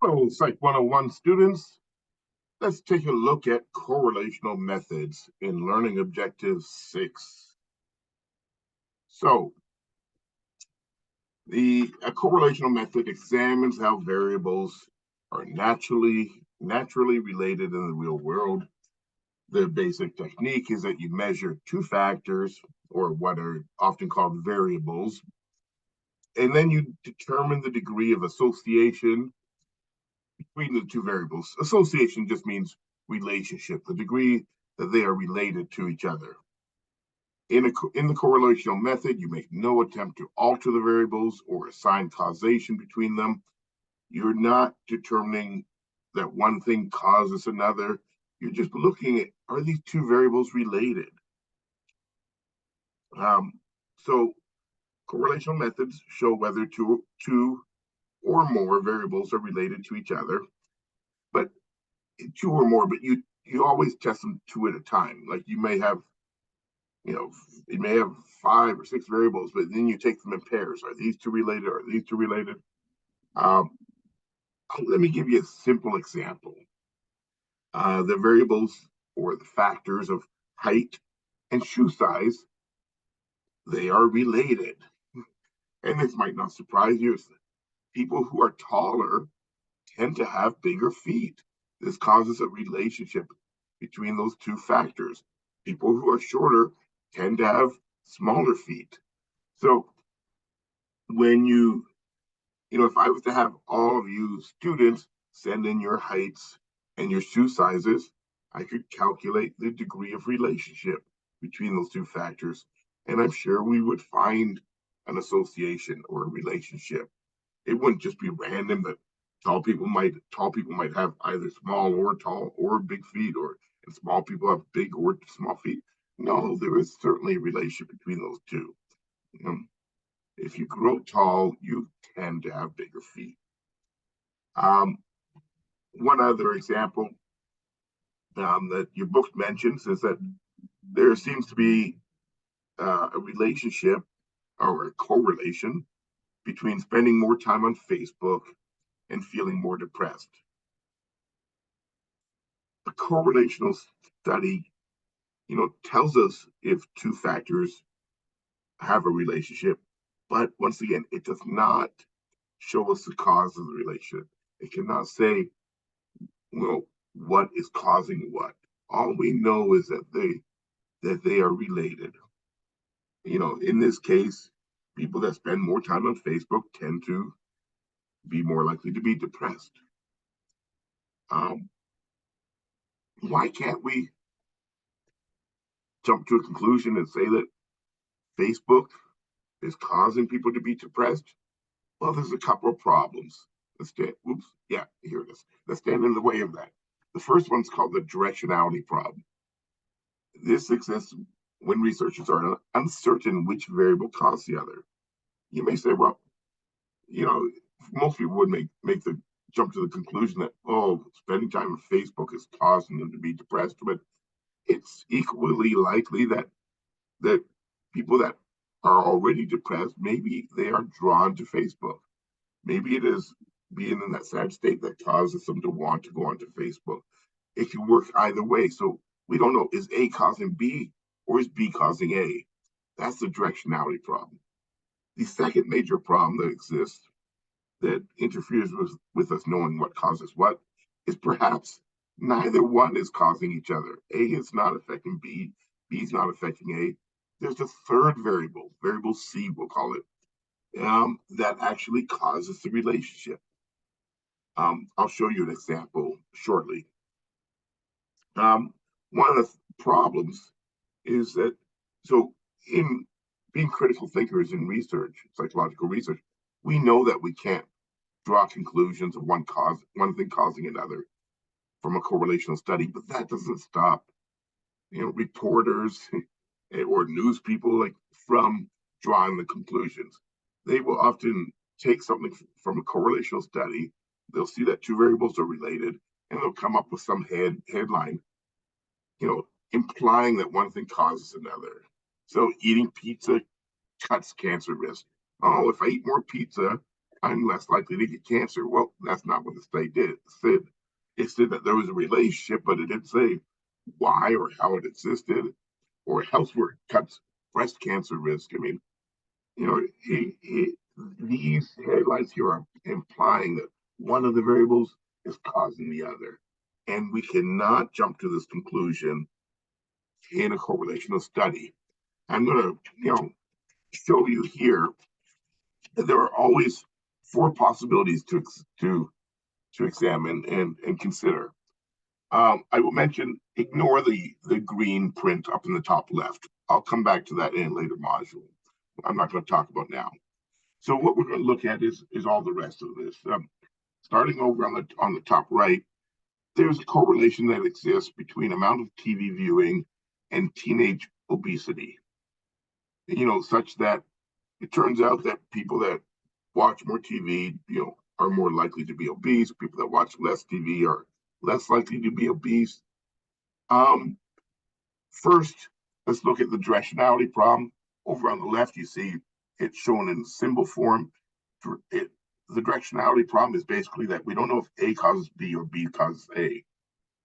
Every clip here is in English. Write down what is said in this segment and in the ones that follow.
Hello, Psych 101 students. Let's take a look at correlational methods in Learning Objective 6. So, a correlational method examines how variables are naturally related in the real world. The basic technique is that you measure two factors, or what are often called variables, and then you determine the degree of association between the two variables. Association just means relationship, the degree that they are related to each other. In the correlational method, you make no attempt to alter the variables or assign causation between them. You're not determining that one thing causes another. You're just looking at, are these two variables related? Um, so correlational methods show whether two or more variables are related to each other, but two or more, but you always test them two at a time. Like you may have, you know, it may have five or six variables, but then you take them in pairs. Are these two related? Are these two related? Um, Let me give you a simple example. The variables or the factors of height and shoe size, they are related. And this might not surprise you. People who are taller tend to have bigger feet. This causes a relationship between those two factors. People who are shorter tend to have smaller feet. So when if I was to have all of you students send in your heights and your shoe sizes, I could calculate the degree of relationship between those two factors. And I'm sure we would find an association or a relationship. It wouldn't just be random that tall people might have either small or tall or big feet, or and small people have big or small feet. No, there is certainly a relationship between those two. Um, if you grow tall, you tend to have bigger feet. Um, One other example that your book mentions is that there seems to be a relationship or a correlation between spending more time on Facebook and feeling more depressed. A correlational study, tells us if two factors have a relationship, but once again, it does not show us the cause of the relationship. It cannot say, what is causing what. All we know is that they are related. In this case, people that spend more time on Facebook tend to be more likely to be depressed. Um, why can't we jump to a conclusion and say that Facebook is causing people to be depressed? Well, there's a couple of problems. Here it is. Let's stand in the way of that. The first one's called the directionality problem. This exists when researchers are uncertain which variable caused the other. You may say, well, you know, most people would make the jump to the conclusion that, spending time on Facebook is causing them to be depressed, but it's equally likely that people that are already depressed, maybe they are drawn to Facebook. Maybe it is being in that sad state that causes them to want to go onto Facebook. It can work either way. So we don't know, is A causing B or is B causing A? That's the directionality problem. The second major problem that exists that interferes with us knowing what causes what is perhaps neither one is causing each other. A is not affecting B, B is not affecting A. There's a third variable C, we'll call it, that actually causes the relationship. I'll show you an example shortly. One of the problems is that, so in being critical thinkers in research, psychological research, we know that we can't draw conclusions of one thing causing another from a correlational study, but that doesn't stop, reporters or news people from drawing the conclusions. They will often take something from a correlational study. They'll see that two variables are related, and they'll come up with some headline, implying that one thing causes another. So eating pizza cuts cancer risk. Oh, if I eat more pizza, I'm less likely to get cancer. Well, that's not what the study said. It said that there was a relationship, but it didn't say why or how it existed or housework cuts breast cancer risk. I mean, you know, these headlines here are implying that one of the variables is causing the other. And we cannot jump to this conclusion in a correlational study. I'm going to, show you here that there are always four possibilities to examine and consider. I will mention, ignore the green print up in the top left. I'll come back to that in a later module. I'm not going to talk about now. So what we're going to look at is all the rest of this. Starting over on the top right, there's a correlation that exists between amount of TV viewing and teenage obesity. Such that it turns out that people that watch more TV, are more likely to be obese. People that watch less TV are less likely to be obese. First, let's look at the directionality problem. Over on the left, you see it's shown in symbol form. The directionality problem is basically that we don't know if A causes B or B causes A.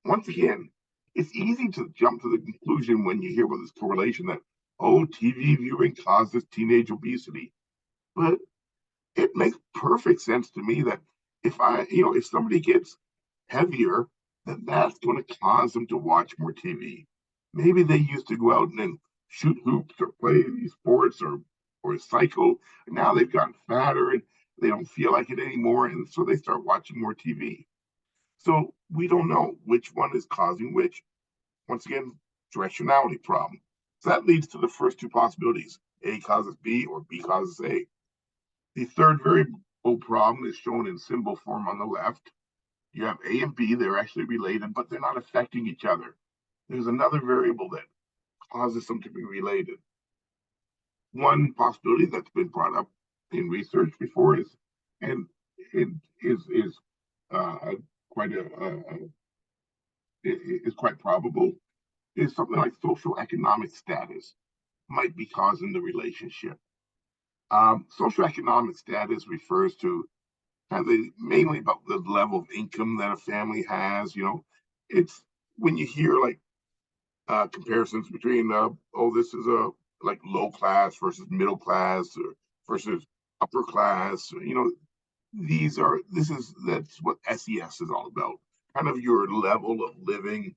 Once again, it's easy to jump to the conclusion when you hear about this correlation that, oh, TV viewing causes teenage obesity. But it makes perfect sense to me that if somebody gets heavier, then that's going to cause them to watch more TV. Maybe they used to go out and shoot hoops or play these sports or cycle. Now they've gotten fatter and they don't feel like it anymore, and so they start watching more TV. So we don't know which one is causing which. Once again, directionality problem. So that leads to the first two possibilities. A causes B or B causes A. The third variable problem is shown in symbol form on the left. You have A and B, they're actually related, but they're not affecting each other. There's another variable that causes them to be related. One possibility that's been brought up in research before is quite is quite probable, is something like social economic status might be causing the relationship. Socioeconomic status refers to mainly about the level of income that a family has. It's when you hear like comparisons between this is a like low class versus middle class versus upper class. That's what SES is all about. Kind of your level of living.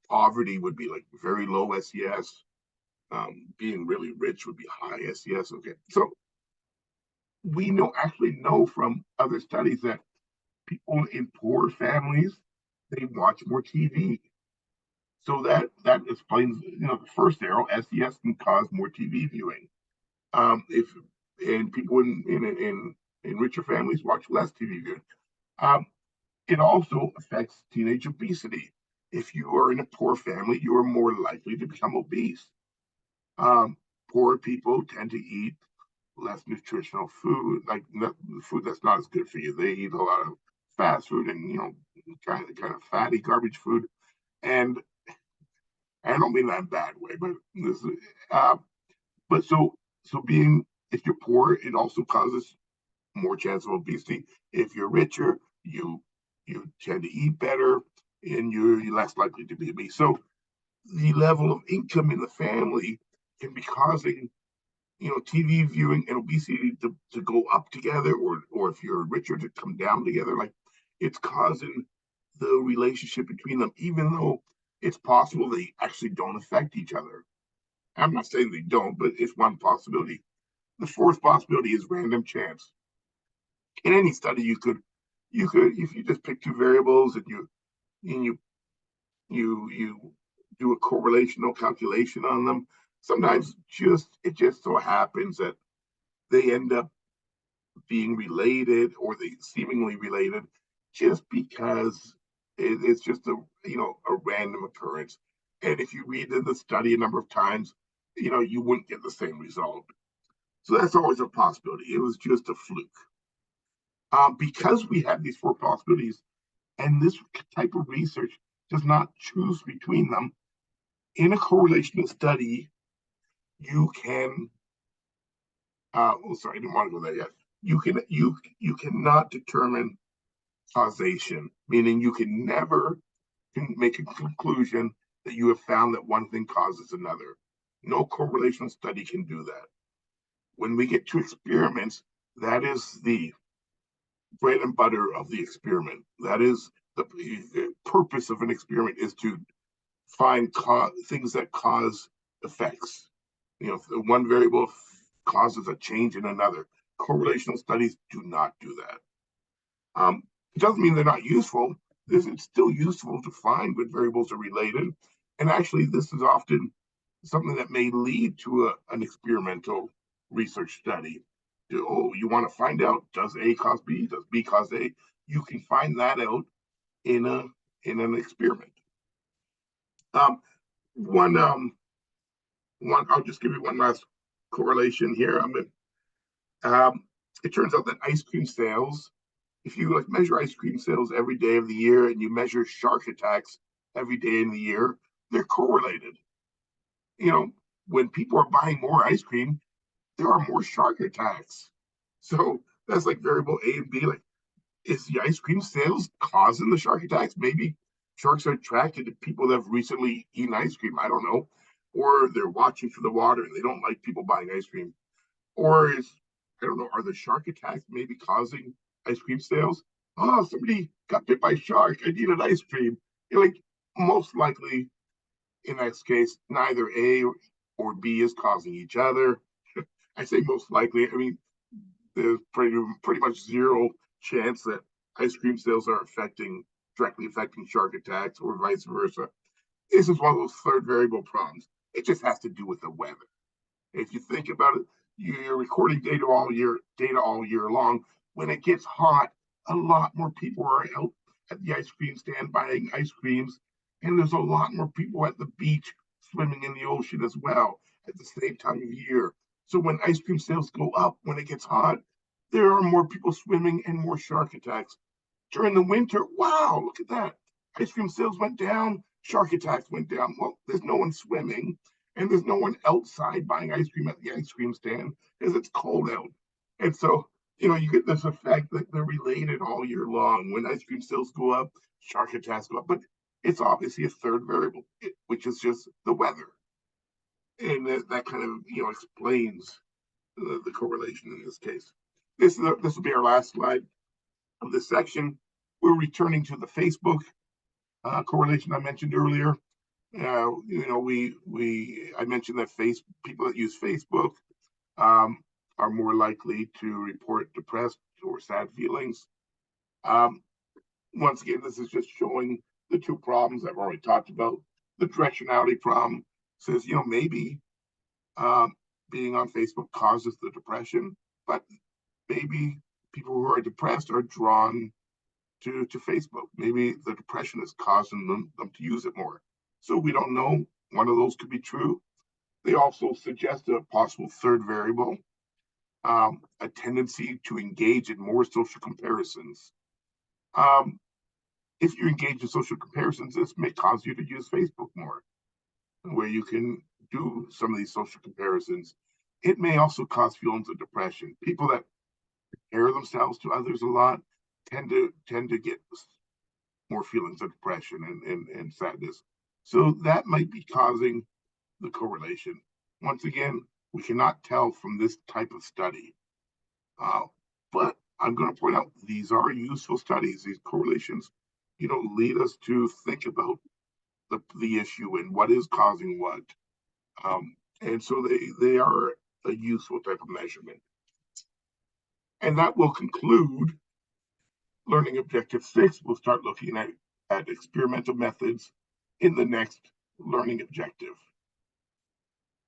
Poverty would be like very low SES. Being really rich would be high SES. Okay, so we actually know from other studies that people in poor families, they watch more TV. So that explains, the first arrow, SES can cause more TV viewing. If and people in richer families watch less TV viewing. It also affects teenage obesity. If you are in a poor family, you are more likely to become obese. Poor people tend to eat less nutritional food, like food that's not as good for you. They eat a lot of fast food and kind of fatty garbage food. And I don't mean that in a bad way, but if you're poor, it also causes more chance of obesity. If you're richer, you tend to eat better and you're less likely to be obese. So the level of income in the family can be causing TV viewing and obesity to go up together, or if you're richer, to come down together. Like, it's causing the relationship between them, even though it's possible they actually don't affect each other. I'm not saying they don't, but it's one possibility. The fourth possibility is random chance. In any study, you could if you just pick two variables and you do a correlational calculation on them, sometimes it just so happens that they end up being related, or they seemingly related, just because it's just a random occurrence. And if you read the study a number of times, you wouldn't get the same result. So that's always a possibility. It was just a fluke. Because we have these four possibilities, and this type of research does not choose between them, in a correlational study, you can. Sorry, I didn't want to go there yet. you cannot determine causation, meaning you can never make a conclusion that you have found that one thing causes another. No correlational study can do that. When we get to experiments, that is the bread and butter of the experiment. That is the purpose of an experiment, is to find things that cause effects. One variable causes a change in another. Correlational studies do not do that. It doesn't mean they're not useful. It's still useful to find what variables are related. And actually, this is often something that may lead to an experimental research study. You want to find out, does A cause B? Does B cause A? You can find that out in an experiment. One I'll just give you one last correlation here. It turns out that ice cream sales, if you measure ice cream sales every day of the year and you measure shark attacks every day in the year, they're correlated. When people are buying more ice cream, there are more shark attacks. So that's like variable A and B. Like, is the ice cream sales causing the shark attacks? Maybe sharks are attracted to people that have recently eaten ice cream. I don't know. Or they're watching for the water and they don't like people buying ice cream. Or I don't know, are the shark attacks maybe causing ice cream sales? Oh, somebody got bit by a shark. I needed ice cream. Most likely in this case, neither A or B is causing each other. I say most likely. I mean, there's pretty much zero chance that ice cream sales are directly affecting shark attacks or vice versa. This is one of those third variable problems. It just has to do with the weather. If you think about it, you're recording data all year long. When it gets hot, a lot more people are out at the ice cream stand buying ice creams, and there's a lot more people at the beach swimming in the ocean as well at the same time of year. So when ice cream sales go up, when it gets hot, there are more people swimming and more shark attacks. During the winter, wow, look at that. Ice cream sales went down, shark attacks went down. Well, there's no one swimming, and there's no one outside buying ice cream at the ice cream stand because it's cold out. And so, you get this effect that they're related all year long. When ice cream sales go up, shark attacks go up. But it's obviously a third variable, which is just the weather. And that kind of, explains the correlation in this case. This will be our last slide of this section. We're returning to the Facebook correlation I mentioned earlier. I mentioned that people that use Facebook are more likely to report depressed or sad feelings. Once again, this is just showing the two problems I've already talked about. The directionality problem says, maybe being on Facebook causes the depression, but maybe people who are depressed are drawn to Facebook. Maybe the depression is causing them to use it more. So we don't know. One of those could be true. They also suggest a possible third variable, a tendency to engage in more social comparisons. If you engage in social comparisons, this may cause you to use Facebook more, where you can do some of these social comparisons. It may also cause feelings of depression. People that compare themselves to others a lot tend to get more feelings of depression and sadness. So that might be causing the correlation. Once again, we cannot tell from this type of study. But I'm going to point out these are useful studies. These correlations, lead us to think about the issue and what is causing what. And so they are a useful type of measurement. And that will conclude Learning Objective 6. We'll start looking at experimental methods in the next learning objective.